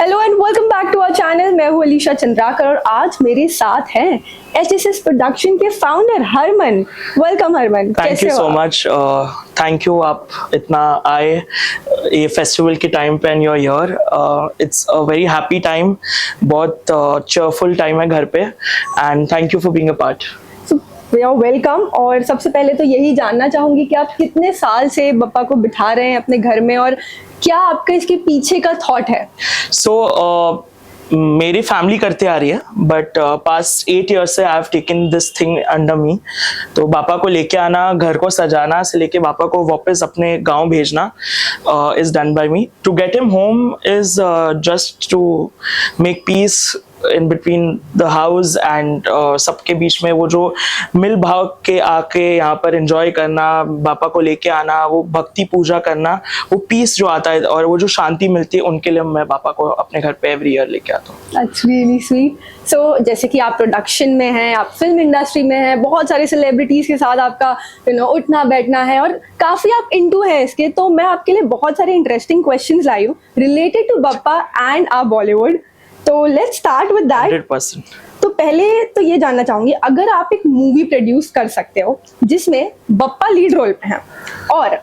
Hello and welcome back to our channel. मैं हूँ अलीशा चंद्राकर और आज मेरे साथ हैं HSS प्रोडक्शन के founder Harman. Welcome Harman. Thank you so much. Thank you आप इतना आए ये फेस्टिवल के टाइम पे and you are here. It's a very happy time, बहुत चेयरफुल टाइम है घर पे and thank you for being a part. Welcome. और सबसे पहले तो यही जानना चाहूंगी कि आप कितने साल से बप्पा को बिठा रहे हैं अपने घर में और क्या आपका इसके पीछे का थॉट है? मेरी फैमिली करते आ रही है बट पास्ट 8 years से I have taken this thing under मी। तो पापा को लेके आना, घर को सजाना से लेके पापा को वापस अपने गांव भेजना is done by me. To get him home is just to make peace in between the house and सबके बीच में वो जो मिल भाव के आके यहाँ पर एंजॉय करना, पापा को लेके आना, वो भक्ति पूजा करना, वो पीस जो आता है और वो जो शांति मिलती है, उनके लिए मैं पापा को अपने घर पे एवरी ईयर लेके आता हूँ। That's really sweet. So, जैसे कि आप प्रोडक्शन में हैं, आप फिल्म इंडस्ट्री में हैं, बहुत सारे सेलिब्रिटीज के साथ आपका उठना बैठना है और काफी आप इनटू हैं इसके, तो मैं आपके लिए बहुत सारे इंटरेस्टिंग क्वेश्चंस लाई हूँ related to Bappa and our Bollywood. तो लेट्स स्टार्ट विद दैट। 100%। तो पहले तो ये जानना चाहूंगी, अगर आप एक मूवी प्रोड्यूस कर सकते हो जिसमें बप्पा लीड रोल पे हैं और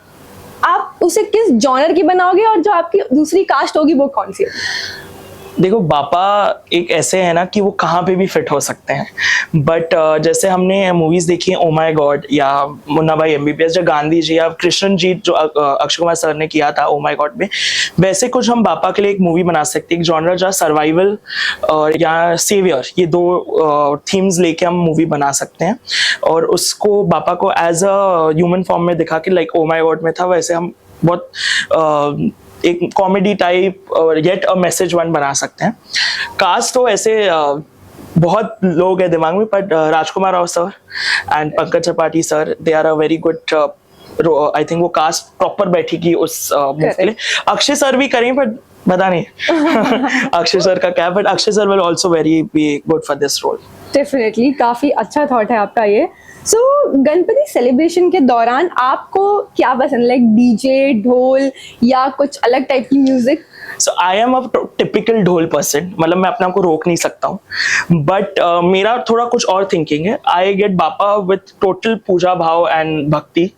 आप उसे किस जॉनर की बनाओगे और जो आपकी दूसरी कास्ट होगी वो कौन सी होगी? देखो, बापा एक ऐसे है ना कि वो कहाँ पे भी फिट हो सकते हैं, बट जैसे हमने मूवीज देखी है ओ माय गॉड या मुन्ना भाई MBBS, जो गांधी जी या कृष्ण जी जो अक्षय कुमार सर ने किया था ओ माय गॉड में, वैसे कुछ हम बापा के लिए एक मूवी बना सकते हैं, एक जॉनर जहाँ सर्वाइवल या सेवियर, ये दो थीम्स लेके हम मूवी बना सकते हैं और उसको बापा को एज अ ह्यूमन फॉर्म में दिखा के, लाइक ओ माय गॉड में था वैसे हम बहुत एक कॉमेडी टाइप और येट अ मैसेज वन बना सकते हैं। कास्ट तो ऐसे बहुत लोग हैं दिमाग में, but Rajkumar Rao sir and Pankaj Tripathi sir, they are a very good, I think वो कास्ट प्रॉपर बैठेगी उस मूवी के लिए। अक्षय सर भी करें बट पता नहीं अक्षय सर का क्या, but Akshay sir will also very be good for this role. Definitely काफी अच्छा थॉट है आपका ये। सो गणपति सेलिब्रेशन के दौरान आपको क्या पसंद, लाइक डीजे, ढोल या कुछ अलग टाइप की music? So I am a typical ढोल पर्सन, मतलब मैं अपने आप को रोक नहीं सकता हूँ, बट मेरा थोड़ा कुछ और थिंकिंग है। आई गेट बापा विथ टोटल पूजा भाव एंड भक्ति।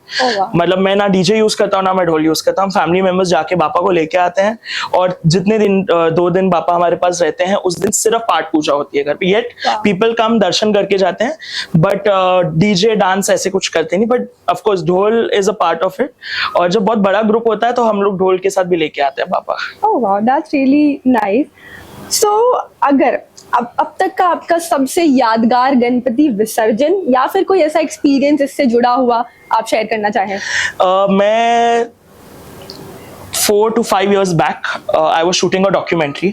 मतलब मैं ना डीजे यूज करता हूँ ना मैं ढोल यूज करता हूँ। फैमिली मेंबर्स जाके बापा को लेके आते हैं और जितने दिन 2 दिन बापा हमारे पास रहते हैं उस दिन सिर्फ पाठ पूजा होती है घर पे। येट पीपल कम दर्शन करके जाते हैं, बट डीजे डांस ऐसे कुछ करते नहीं, बट ऑफकोर्स ढोल is a part of it. और जब बहुत बड़ा ग्रुप होता है तो हम लोग ढोल के साथ भी लेके आते हैं बापा। Wow, that's really nice. So, अगर अब तक का आपका सबसे यादगार गणपति विसर्जन या फिर कोई ऐसा एक्सपीरियंस इससे जुड़ा हुआ आप शेयर करना चाहें? मैं 4 to 5 years back I was shooting a documentary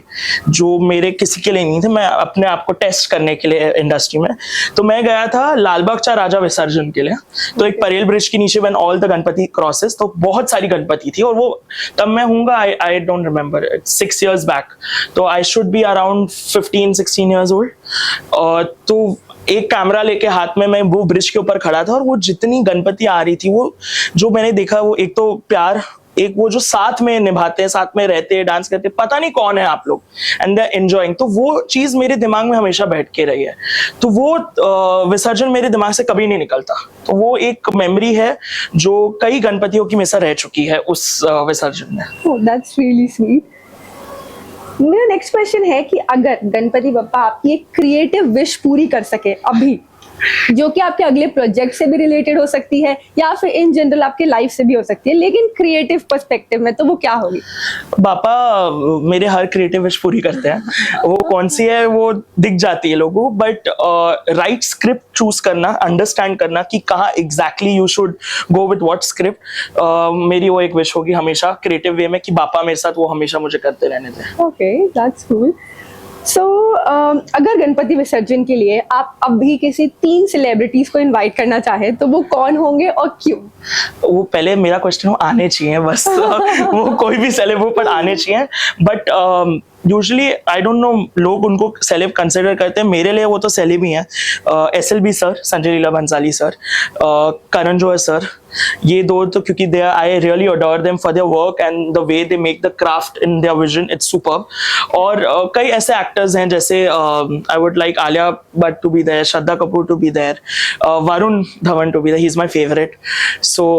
जो मेरे किसी के लिए नहीं थे, मैं अपने आप को टेस्ट करने के लिए इंडस्ट्री में। तो मैं गया था लालबाग चा राजा विसर्जन के लिए। तो एक परेल ब्रिज के नीचे when all the Ganpati crosses, तो बहुत सारी गणपति थी और वो तब मैं हूँगा I don't remember, 6 years back, तो I should be around 15-16 years old। तो एक कैमरा लेके हाथ में मैं वो ब्रिज के ऊपर खड़ा था और वो जितनी गणपति आ रही थी, वो जो मैंने देखा, वो एक तो प्यार, एक वो जो साथ में निभाते हैं, साथ में रहते हैं, डांस करते हैं, पता नहीं कौन है आप लोग, एंड दे एंजॉयिंग, तो वो चीज मेरे दिमाग में हमेशा बैठ के रही है। तो वो विसर्जन मेरे दिमाग से कभी नहीं निकलता। तो वो एक मेमोरी है जो कई गणपतियों की हमेशा रह चुकी है उस विसर्जन में। Oh, that's really sweet. मेरा नेक्स्ट क्वेश्चन है कि अगर गणपति बप्पा आपकी एक क्रिएटिव विश पूरी कर सके अभी, जो कि आपके अगले प्रोजेक्ट से भी रिलेटेड हो सकती है या फिर इन जनरल आपके लाइफ से भी हो सकती है, लेकिन क्रिएटिव पर्सपेक्टिव में, तो वो क्या होगी? पापा मेरे हर क्रिएटिव विश पूरी करते हैं। वो कौन सी है वो दिख जाती है लोगों को, बट राइट स्क्रिप्ट चूज करना, अंडरस्टैंड करना कि कहाँ exactly you should go with what script, मेरी वो एक विश होगी हमेशा क्रिएटिव वे में कि पापा मेरे साथ वो हमेशा मुझे करते रहने दें। Okay, that's cool. सो अगर गणपति विसर्जन के लिए आप अभी किसी 3 सेलिब्रिटीज को इनवाइट करना चाहे तो वो कौन होंगे और क्यों? वो पहले मेरा क्वेश्चन हो आने चाहिए बस वो कोई भी सेलिब्रिटी पर आने चाहिए, but usually I don't no लोग उनको सेलेब कंसिडर करते हैं, मेरे लिए वो तो सेलेब ही हैं। SLB sir, Sanjay Leela Bhansali sir, Karan Johar sir, ये दो तो क्योंकि they I really adore them for their work and the way they make the craft in their vision, it's superb. और कई ऐसे एक्टर्स हैं जैसे I would like Alia Bhatt to be there, Shraddha Kapoor to be there, Varun Dhawan to be there, he is my favourite. So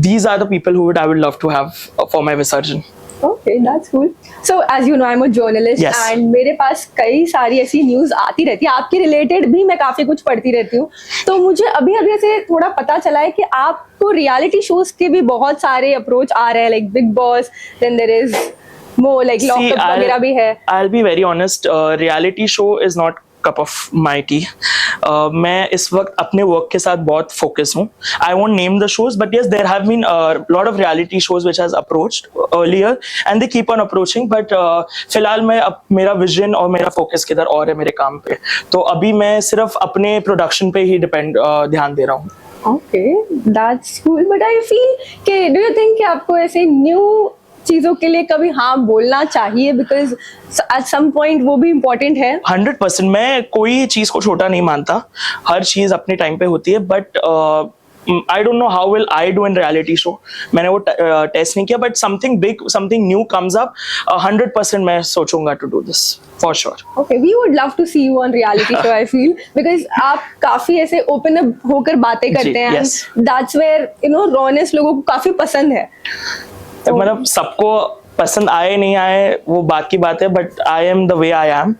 these are the people who I would love to have for my Visarjan. Okay, that's cool. So as you know, I'm a journalist Yes. and मेरे पास कई सारी ऐसी news आती रहती है, आपके related भी मैं काफ़ी कुछ पढ़ती रहती हूँ। तो मुझे अभी अभी ऐसे थोड़ा पता चला है कि आपको रियलिटी शोज के भी बहुत सारे अप्रोच आ रहे हैं, like Bigg Boss, then there is more like lockup वगैरह भी है। I'll be very honest, reality show is not cup of my tea. मैं इस वक्त अपने वर्क के साथ बहुत फोकस हूँ। I won't name the shows, but yes, there have been a lot of reality shows which has approached earlier, and they keep on approaching. But फिलहाल मैं अब मेरा विजन और मेरा फोकस किधर और है, मेरे काम पे। तो अभी मैं सिर्फ अपने प्रोडक्शन पे ही ध्यान दे रहा हूँ। Okay, that's cool. But I feel कि do you think कि आपको ऐसे न्यू चीजों के लिए कभी हाँ बोलना चाहिए, बिकॉज एट सम पॉइंट वो भी इम्पोर्टेंट है। 100%, मैं कोई चीज को छोटा नहीं मानता, हर चीज अपने टाइम पे होती है। But I don't know how will I do in reality show, मैंने वो टेस्ट नहीं किया। But something big, something new comes up, 100% मैं सोचूंगा to do this for sure. Okay, we would love to see you on reality show, I feel, because आप काफी ऐसे open up होकर बातें करते हैं, yes. and that's where you know rawness लोगों को काफी पसंद है। तो मतलब सबको पसंद आए नहीं आए वो बात की बात है, but I am the way I am.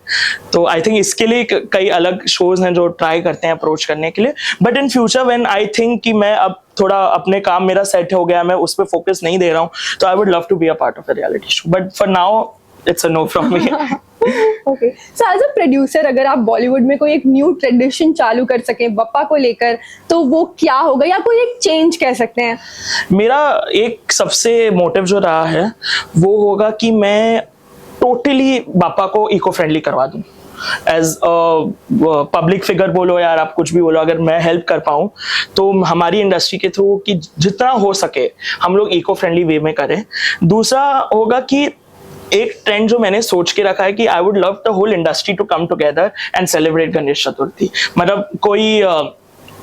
तो आई थिंक इसके लिए कई अलग शोज हैं जो ट्राई करते हैं अप्रोच करने के लिए। But in future when I think कि मैं अब थोड़ा अपने काम मेरा सेट हो गया, मैं उस पर फोकस नहीं दे रहा हूँ, तो I would love to be a part of a reality show. But for now it's a no from me. Okay, so as a producer अगर आप बॉलीवुड में कोई एक न्यू ट्रेडिशन चालू कर सकें बप्पा को लेकर, तो वो क्या होगा, या कोई एक चेंज कह सकते हैं? मेरा एक सबसे मोटिव जो रहा है वो होगा कि मैं टोटली बापा को इको फ्रेंडली करवा दूं। एज पब्लिक फिगर बोलो यार, आप कुछ भी बोलो, अगर मैं हेल्प कर पाऊँ तो हमारी इंडस्ट्री के थ्रू कि जितना हो सके हम लोग इको फ्रेंडली वे में करें। दूसरा होगा कि एक ट्रेंड जो मैंने सोच के रखा है कि I would love the whole industry to come together and celebrate Ganesh Chaturthi. मतलब कोई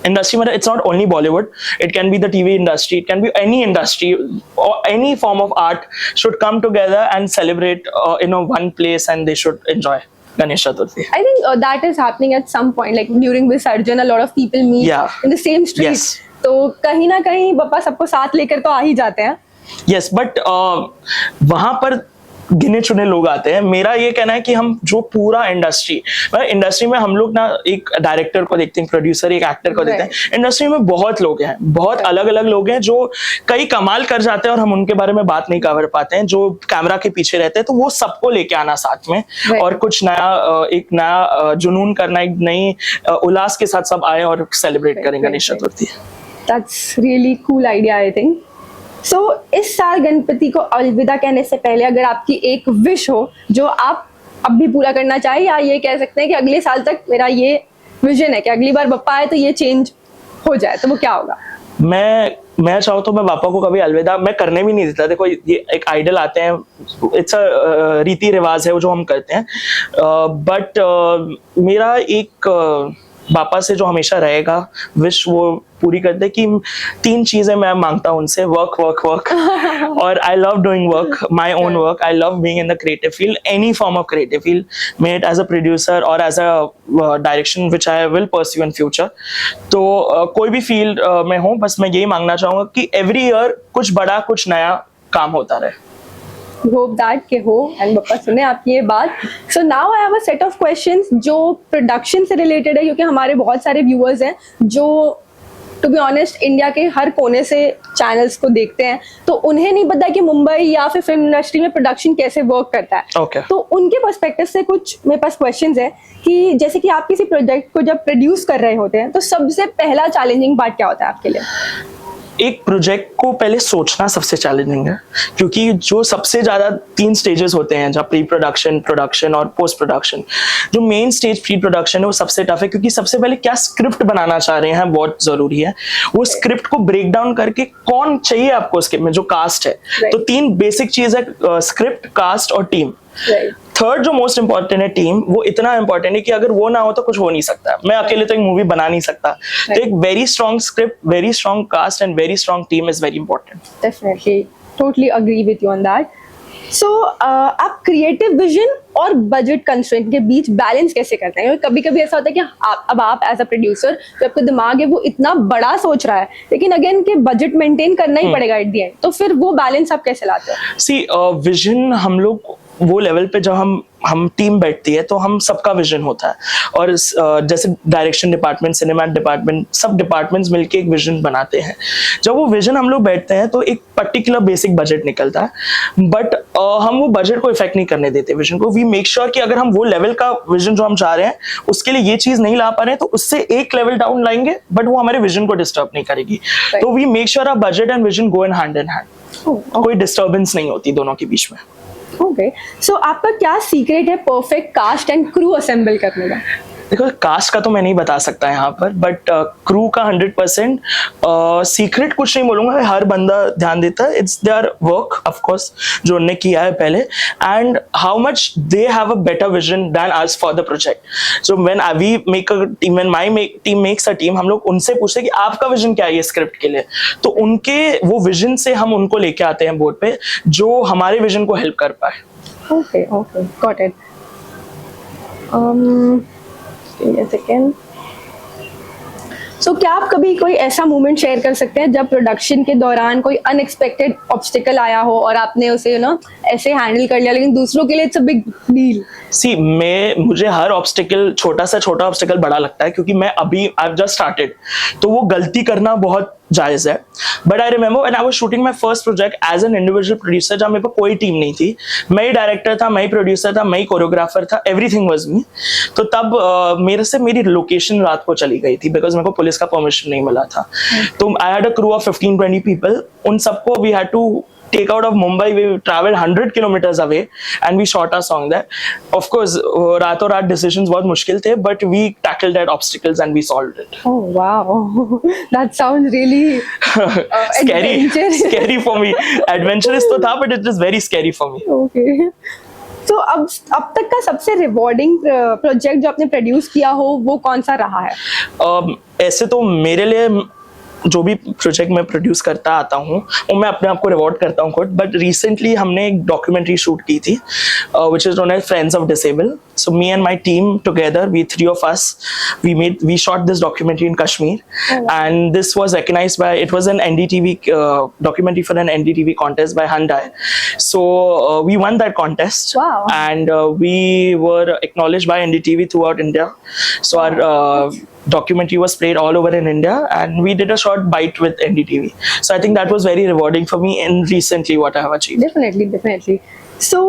इंडस्ट्री, मतलब it's not only Bollywood, it can be the TV industry, it can be any industry और any form of art should come together and celebrate in one place and they should enjoy Ganesh Chaturthi. I think that is happening at some point, like during Visarjan, a lot of people meet Yeah. in the same street. Yes. तो कहीं ना कहीं बप्पा सबको साथ लेकर तो आ ही जाते हैं। Yes, but वहां पर गिने चुने लोग आते हैं। मेरा ये कहना है कि हम जो पूरा इंडस्ट्री में हम लोग ना एक डायरेक्टर को देखते हैं, प्रोड्यूसर, एक एक्टर को देखते हैं। इंडस्ट्री में बहुत लोग हैं, बहुत अलग अलग लोग हैं जो कई कमाल कर जाते हैं और हम उनके बारे में बात नहीं कर पाते हैं, जो कैमरा के पीछे रहते हैं। तो वो सबको लेके आना साथ में और कुछ नया, एक नया जुनून करना, एक नई उल्लास के साथ सब आए और सेलिब्रेट करें Ganesh Chaturthi. That's really cool idea, I think. So, इस साल गणपति को अलविदा कहने से पहले अगर आपकी एक विश हो जो आप अब भी पूरा करना चाहिए, या ये कह सकते हैं कि अगले साल तक मेरा ये विजन है कि अगली बार बप्पा आए तो ये चेंज हो जाए, तो वो क्या होगा? मैं चाहूँ तो मैं पापा को कभी अलविदा मैं करने भी नहीं देता। देखो ये एक आइडल आते हैं, इट्स अ रीति रिवाज है वो जो हम करते हैं। बट मेरा एक पापा से जो हमेशा रहेगा विश वो पूरी करते कि 3 चीजें मैं मांगता हूँ उनसे, वर्क वर्क वर्क और I love doing work, my own work, I love being in the creative field, any form of creative field, may it as a producer और as a direction which I will pursue in future. तो कोई भी field में हो, बस मैं यही मांगना चाहूंगा कि एवरी ईयर कुछ बड़ा, कुछ नया काम होता रहे। होप दैट के हो एंड बप्पा सुने आपकी ये बात। So now I have a set of questions जो प्रोडक्शन से रिलेटेड है, क्योंकि हमारे बहुत सारे व्यूअर्स हैं जो टू बी ऑनेस्ट इंडिया के हर कोने से चैनल्स को देखते हैं, तो उन्हें नहीं पता कि मुंबई या फिर फिल्म इंडस्ट्री में प्रोडक्शन कैसे वर्क करता है। Okay. तो उनके पर्सपेक्टिव से कुछ मेरे पास क्वेश्चंस है कि जैसे कि आप किसी प्रोजेक्ट को जब प्रोड्यूस कर रहे होते हैं तो सबसे पहला चैलेंजिंग पार्ट क्या होता है आपके लिए? एक प्रोजेक्ट को पहले सोचना सबसे चैलेंजिंग है, क्योंकि जो सबसे ज्यादा 3 स्टेजेस होते हैं, जहाँ प्री प्रोडक्शन, प्रोडक्शन और पोस्ट प्रोडक्शन। जो मेन स्टेज प्री प्रोडक्शन है वो सबसे टफ है, क्योंकि सबसे पहले क्या स्क्रिप्ट बनाना चाह रहे हैं बहुत जरूरी है। वो स्क्रिप्ट को ब्रेक डाउन करके कौन चाहिए आपको उसके में, जो कास्ट है। तो 3 बेसिक चीज है, स्क्रिप्ट, कास्ट और टीम। Right. थर्ड जो मोस्ट इंपॉर्टेंट है टीम, वो इतना इंपॉर्टेंट है कि अगर वो ना हो तो कुछ हो नहीं सकता। मैं अकेले तो एक मूवी बना नहीं सकता। तो एक very strong script, very strong cast and very strong team is very important. Definitely, totally agree with you on that. So, आप क्रिएटिव विजन और बजट कंस्ट्रेंट के बीच बैलेंस कैसे करते हैं? क्योंकि कभी कभी ऐसा होता है कि आप एज अ प्रोड्यूसर, जो आपका दिमाग है वो इतना बड़ा सोच रहा है, लेकिन अगेन के बजट मेंटेन करना ही पड़ेगा एट द एंड, तो फिर वो बैलेंस आप कैसे लाते हो? सी विजन हम लोग वो लेवल पे जब हम टीम बैठती है तो हम सबका विजन होता है, और जैसे डायरेक्शन डिपार्टमेंट, सिनेमा डिपार्टमेंट, सब डिपार्टमेंट्स मिलके एक विजन बनाते हैं। जब वो विजन हम लोग बैठते हैं तो एक पर्टिकुलर बेसिक बजट निकलता है, बट हम वो बजट को इफेक्ट नहीं करने देते विजन को। वी मेक श्योर कि अगर हम वो लेवल का विजन जो हम चाह रहे हैं उसके लिए ये चीज नहीं ला पा रहे हैं तो उससे एक लेवल डाउन लाएंगे, बट वो हमारे विजन को डिस्टर्ब नहीं करेगी। तो we make sure our budget and vision go in hand, कोई डिस्टर्बेंस नहीं होती दोनों के बीच में। ओके, सो आपका क्या सीक्रेट है perfect cast and crew assemble करने का? देखो, कास्ट का तो मैं नहीं बता सकता यहाँ पर, बट क्रू का 100% सीक्रेट कुछ नहीं बोलूंगा। हर बंदा ध्यान देता है, it's their work of course जो उन्होंने किया है पहले, and how much they have a better vision than us for the project. So when we make a team, when my team makes a team, हम लोग उनसे पूछते हैं कि आपका विजन क्या है ये स्क्रिप्ट के लिए, तो उनके वो विजन से हम उनको लेके आते हैं बोर्ड पे जो हमारे विजन को हेल्प कर पाए। Okay, got it. सेकेंड, सो क्या आप कभी कोई ऐसा मोमेंट शेयर कर सकते हैं जब प्रोडक्शन के दौरान कोई अनएक्सपेक्टेड ऑब्स्टिकल आया हो और आपने उसे ऐसे हैंडल कर लिया, लेकिन दूसरों के लिए इट्स अ बिग डील? सी मुझे हर ऑब्स्टिकल, छोटा से छोटा ऑब्स्टिकल बड़ा लगता है, क्योंकि मैं अभी आई जस्ट स्टार्टेड, तो वो गलती करना बहुत जायज है। But I remember when I was shooting my first project as an individual producer, जब मेरे पास कोई टीम नहीं थी, मैं ही डायरेक्टर था, मैं ही प्रोड्यूसर था, मैं ही कोरियोग्राफर था, एवरीथिंग वाज मी। तो तब मेरी लोकेशन रात को चली गई थी बिकॉज मेरे को पुलिस का परमिशन नहीं मिला था। तो I had a crew of 15-20 people, उन सबको we had to take out of Mumbai. We traveled 100 kilometers away and we shot our song there. Of course, रातों रात decisions बहुत मुश्किल थे, but we tackled that obstacles and we solved it. Oh wow, that sounds really scary for me. Adventurous तो था, but it is very scary for me. Okay. तो अब तक का सबसे रिवॉर्डिंग प्रोजेक्ट जो आपने प्रोड्यूस किया हो वो कौन सा रहा है? ऐसे तो मेरे लिए जो भी प्रोजेक्ट मैं प्रोड्यूस करता आता हूँ वो मैं अपने आप को रिवॉर्ड करता हूँ खुद, बट रिसेंटली हमने एक डॉक्यूमेंट्री शूट की थी which is known as friends of disable. So me and my team together, we three of us, we shot this documentary in Kashmir. Oh, wow. And this was recognized by, it was an NDTV documentary for an NDTV contest by Hyundai. So we won that contest. Wow. And we were acknowledged by NDTV throughout India. So our documentary was played all over in India, and we did a short bite with NDTV. So I think that was very rewarding for me in recently what I have achieved. Definitely. So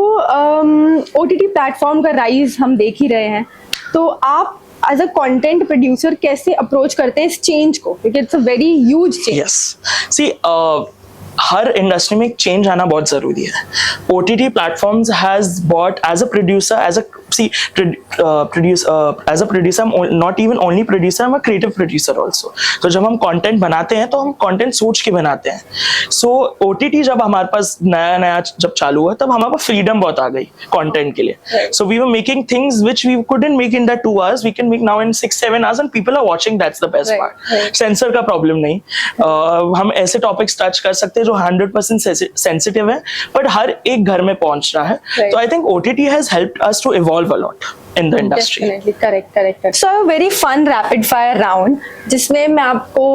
OTT platform का rise हम देख ही रहे हैं, तो आप as a content producer कैसे approach करते हैं इस चेंज को, क्योंकि it's a very huge change? Yes, see हर इंडस्ट्री में एक चेंज आना बहुत जरूरी है। OTT platforms has bought as a producer, as a producer, I'm not even only producer, I'm a creative producer also. तो जब हम कंटेंट बनाते हैं तो हम कंटेंट सोच के बनाते हैं। So OTT जब हमारे पास नया जब चालू हुआ तब हमारे पास फ्रीडम बहुत आ गई कंटेंट के लिए। So we were making things which we couldn't make in that 2 hours, we can make now in 6-7 hours and people are watching. That's the best part. Sensor का प्रॉब्लम नहीं, हम ऐसे टॉपिक्स टच कर सकते हैं जो 100% सेंसिटिव है but हर एक घर में पहुंच रहा है। तो I think OTT has helped us to evolve a lot in the industry. Definitely, correct. So a very fun rapid fire round जिसमें मैं आपको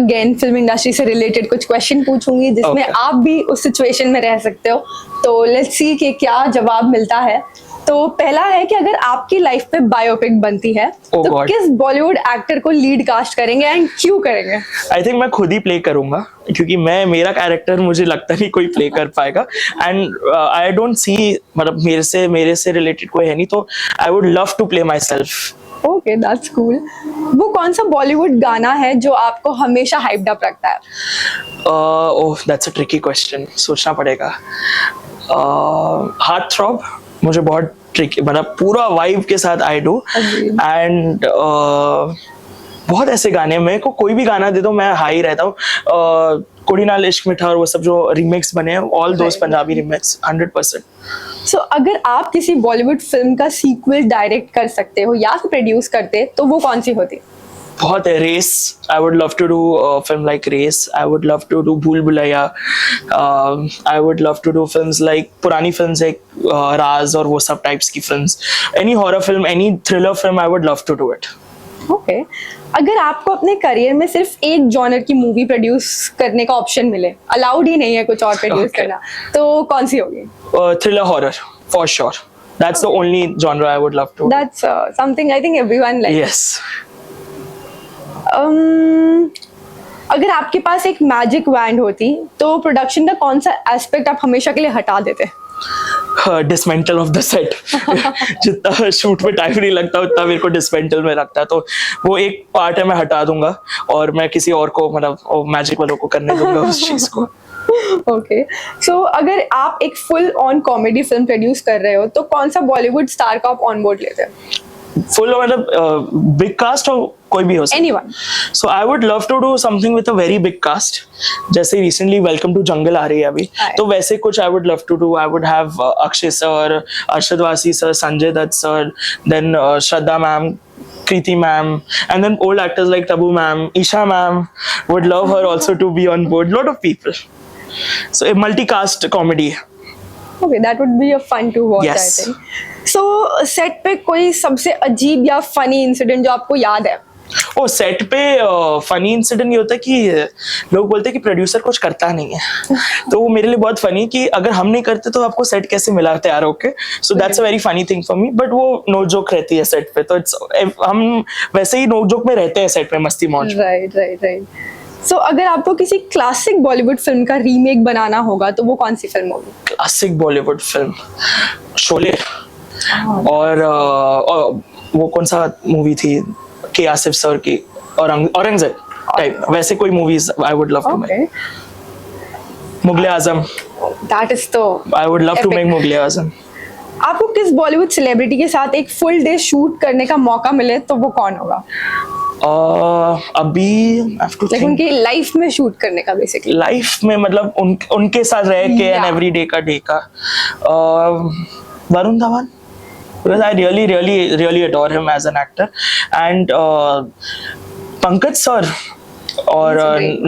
अगेन फिल्म इंडस्ट्री से रिलेटेड कुछ क्वेश्चन पूछूंगी जिसमें आप भी उस सिचुएशन में रह सकते हो, तो लेट्स सी कि क्या जवाब मिलता है। तो पहला है कि अगर आपकी लाइफ पे बायोपिक बनती है तो किस बॉलीवुड एक्टर को लीड कास्ट करेंगे एंड क्यों करेंगे? आई थिंक मैं खुद ही प्ले करूंगा, क्योंकि मेरा कैरेक्टर मुझे लगता नहीं कोई प्ले कर पाएगा, एंड आई डोंट सी, मतलब मेरे से रिलेटेड कोई है नहीं, तो I would love to play myself. Okay, that's cool. वो कौन सा बॉलीवुड गाना है जो आपको हमेशा हाइप्ड अप रखता है? ओह, दैट्स अ ट्रिकी क्वेश्चन, सोचना पड़ेगा। हार्ट थ्रॉब मुझे बहुत ट्रिकी, मतलब पूरा वाइब के साथ आई डू, एंड बहुत ऐसे गाने, मेरे को कोई भी गाना दे दो मैं हाई रहता हूँ। कुड़ी नाल इश्क मिठा और वो सब जो रीमेक्स बने हैं, ऑल दोस पंजाबी रीमेक्स 100%. सो अगर आप किसी बॉलीवुड फिल्म का सीक्वल डायरेक्ट कर सकते हो या फिर प्रोड्यूस करते तो वो कौन सी होती? बहुत है. Race, I would love to do film like race. I would love to do Bhool Bhulaiyaa. I would love to do films like पुरानी फिल्म्स एक राज और वो सब टाइप्स की films. Any horror film, any thriller film, I would love to do it. Okay. अगर आपको अपने career में सिर्फ एक जॉनर की मूवी प्रोड्यूस करने का ऑप्शन मिले, अलाउड ही नहीं है कुछ और प्रोड्यूस Okay. करना, तो कौन सी होगी? Thriller horror, for sure. That's the only genre I would love to. That's something I think everyone likes. Yes. अगर आपके पास एक मैजिक वैंड होती तो प्रोडक्शन का कौन सा एस्पेक्ट आप हमेशा के लिए हटा देते? Dismantle of the set. जितना शूट में टाइम नहीं लगता उतना मेरे को डिसमेंटल में लगता है, तो वो एक पार्ट है, मैं हटा दूंगा और मैं किसी और को, मतलब मैजिक वालों को करने दूंगा उस चीज को. ओके. सो अगर आप एक full on comedy film produce कर रहे हो तो कौन सा बॉलीवुड स्टार का आप ऑन बोर्ड लेते हैं? फुल मतलब बिग कास्ट और कोई भी हो सकता है. Anyone. So I would love to do something with a very big cast. जैसे recently Welcome to Jungle आ रही है अभी, तो वैसे कुछ I would love to do. I would have Akshay sir, Arshad Wasi sir, Sanjay Dutt sir, then Shraddha ma'am, Kriti ma'am, and then old actors like Tabu ma'am, Isha ma'am. Would love her also to be on board. Lot of people. So a multicast comedy. Okay, that would be a fun to watch. Yes. I think. So set पे कोई सबसे अजीब या funny incident जो आपको याद है? ओ set पे फनी इंसिडेंट ये होता है कि लोग बोलते हैं कि प्रोड्यूसर कुछ करता नहीं है. तो वो मेरे लिए बहुत फनी कि अगर हम नहीं करते तो आपको सेट कैसे मिला तैयार होके. So that's a very funny thing for me. But वो नो जोक रहती है सेट पे, तो इट्स हम वैसे ही नो जोक में रहते हैं सेट पे, मस्ती मौज. राइट. सो अगर आपको किसी क्लासिक बॉलीवुड फिल्म का रीमेक बनाना होगा तो वो कौन सी फिल्म होगी? Classic Bollywood film Sholay. और वो कौन सा मूवी थी के आसिफ सर की, औरंगजेब टाइप, वैसे कोई movies I would love to make. Mughal e Azam. That is तो I would love to epic. Make Mughal e Azam. आपको किस बॉलीवुड सेलिब्रिटी के साथ एक फुल डे शूट करने का मौका मिले तो वो कौन होगा? अभी I have to like think. उनकी लाइफ में शूट करने का बेसिकली. लाइफ में मतलब उनके साथ रह के एंड एवरी डे का Varun Dhawan, because I really adore him as an actor, and Pankaj sir और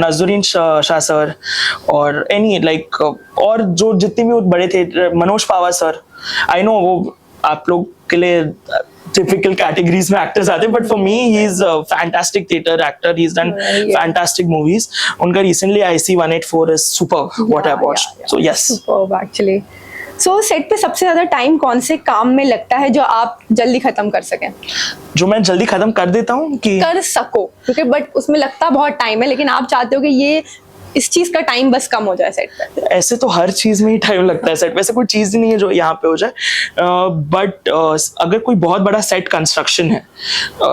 नजरुद्दीन शाह सर और एनी लाइक और जो जितने भी बड़े थे, मनोज पावा सर. आई नो वो आप लोग के लिए typical categories में actors आते हैं, but for me he is a fantastic theater actor. He's done fantastic movies. उनका recently IC-184 is superb. What I watched. So yes. Superb actually. So set पे सबसे ज्यादा टाइम कौन से काम में लगता है जो आप जल्दी खत्म कर सकें? जो मैं जल्दी खत्म कर देता हूँ कि कर सको, क्योंकि बट उसमें लगता बहुत टाइम है, लेकिन आप चाहते हो कि ये इस चीज का टाइम बस कम हो जाए सेट पे. ऐसे तो हर चीज में ही टाइम लगता है सेट पे, ऐसे कोई चीज ही नहीं है जो यहाँ पे हो जाए. बट अगर कोई बहुत बड़ा सेट कंस्ट्रक्शन है,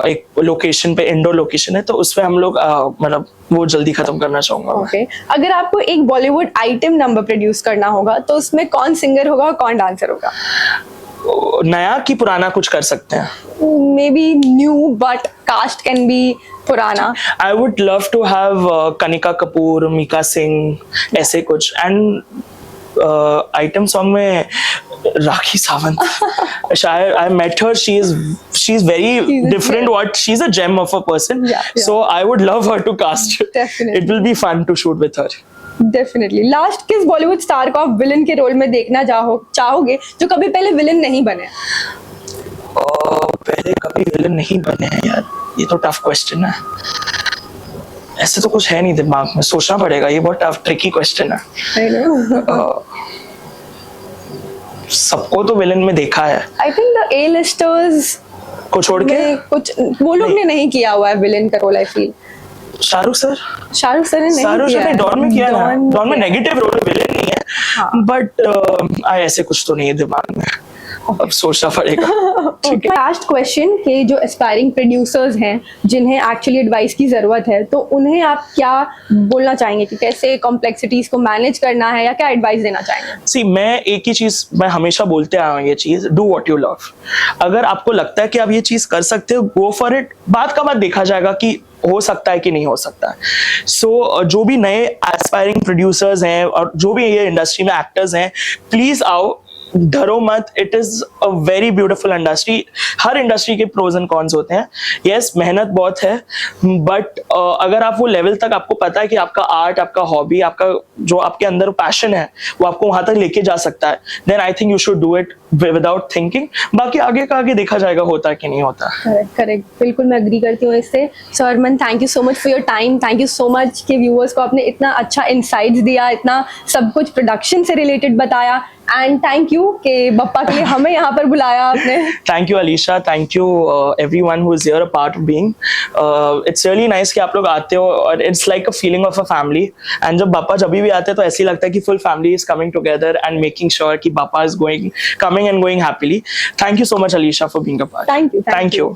एक लोकेशन पे, इंडोर लोकेशन है, तो उस पे हम लोग मतलब वो जल्दी खत्म करना चाहूंगा. ओके. अगर आपको एक बॉलीवुड आइटम नंबर प्रोड्यूस करना होगा तो उसमें कौन सिंगर होगा और कौन डांसर होगा? नया कि पुराना कुछ कर सकते हैं? Maybe new but cast can be पुराना. I would love to have Kanika Kapoor, Mika Singh, ऐसे कुछ. एंड आइटम सॉन्ग में Rakhi Sawant. I met her. She's very different. She's a gem of a person. Yeah. So I would love her to cast. Definitely. It will be fun to shoot with her. Definitely. Last किस Bollywood star को आप villain के role में देखना चाहोगे जो कभी पहले विलन नहीं बने? पहले कभी विलन नहीं बने हैं यार, ये तो टफ क्वेश्चन है. ऐसे तो कुछ है नहीं दिमाग में, सोचना पड़ेगा. ये बहुत टफ ट्रिकी क्वेश्चन है. I know. सबको तो विलन में देखा है. आई थिंक द A-listers को छोड़ के कुछ वो लोग ने नहीं किया हुआ है विलन का role. I feel Shahrukh sir ने नहीं शाहरुख किया सर ने है. डॉन में किया ना. डॉन में किया. नेगेटिव रोल, विलेन नहीं है. हाँ. बट ऐसे कुछ तो नहीं है दिमाग में. अब सोचना पड़ेगा। ठीक है। लास्ट क्वेश्चन के जो एस्पायरिंग प्रोड्यूसर्स हैं जिन्हें एक्चुअली एडवाइस की ज़रूरत है, तो उन्हें आप क्या बोलना चाहेंगे कि कैसे कॉम्प्लेक्सिटीज़ को मैनेज करना है, या क्या एडवाइस देना चाहेंगे? सी, मैं एक ही चीज मैं हमेशा बोलते आया हूँ, ये चीज, डू व्हाट यू लव। अगर आपको लगता है कि आप ये चीज कर सकते हो, गो फॉर इट। बाद का बाद देखा जाएगा कि हो सकता है कि नहीं हो सकता है। सो जो भी नए एस्पायरिंग प्रोड्यूसर्स हैं और जो भी ये इंडस्ट्री में एक्टर्स हैं, प्लीज आओ, डरो मत। It is a very beautiful industry. Her industry के प्रोज एंड कॉन्स होते हैं। यस, मेहनत बहुत है, बट अगर आप वो लेवल तक, आपको पता है कि आपका आर्ट, आपका हॉबी, आपका जो आपके अंदर पैशन है वो आपको वहां तक लेके जा सकता है, then I think you should do it without thinking. बाकी आगे का आगे देखा जाएगा होता है कि नहीं होता। करेक्ट करेक्ट, बिल्कुल मैं एग्री करती हूँ इससे। So Armaan, thank you so much for your time. Thank you so much कि व्यूअर्स को आपने इतना अच्छा इंसाइट्स दिया, इतना सब कुछ प्रोडक्शन से रिलेटेड बताया, एंड थैंक यू कि बप्पा के लिए हमें यहाँ पर बुलाया आपने। Thank you Alisha, thank you everyone who is here, a part of being. It's really nice कि आप लोग आते हो, और it's like a feeling of a family. And जब बापा जब भी आते हैं तो ऐसे ही लगता है कि full family is coming together and making sure कि बापा is coming and going happily. Thank you so much Alisha for being a part. Thank you. Thank you.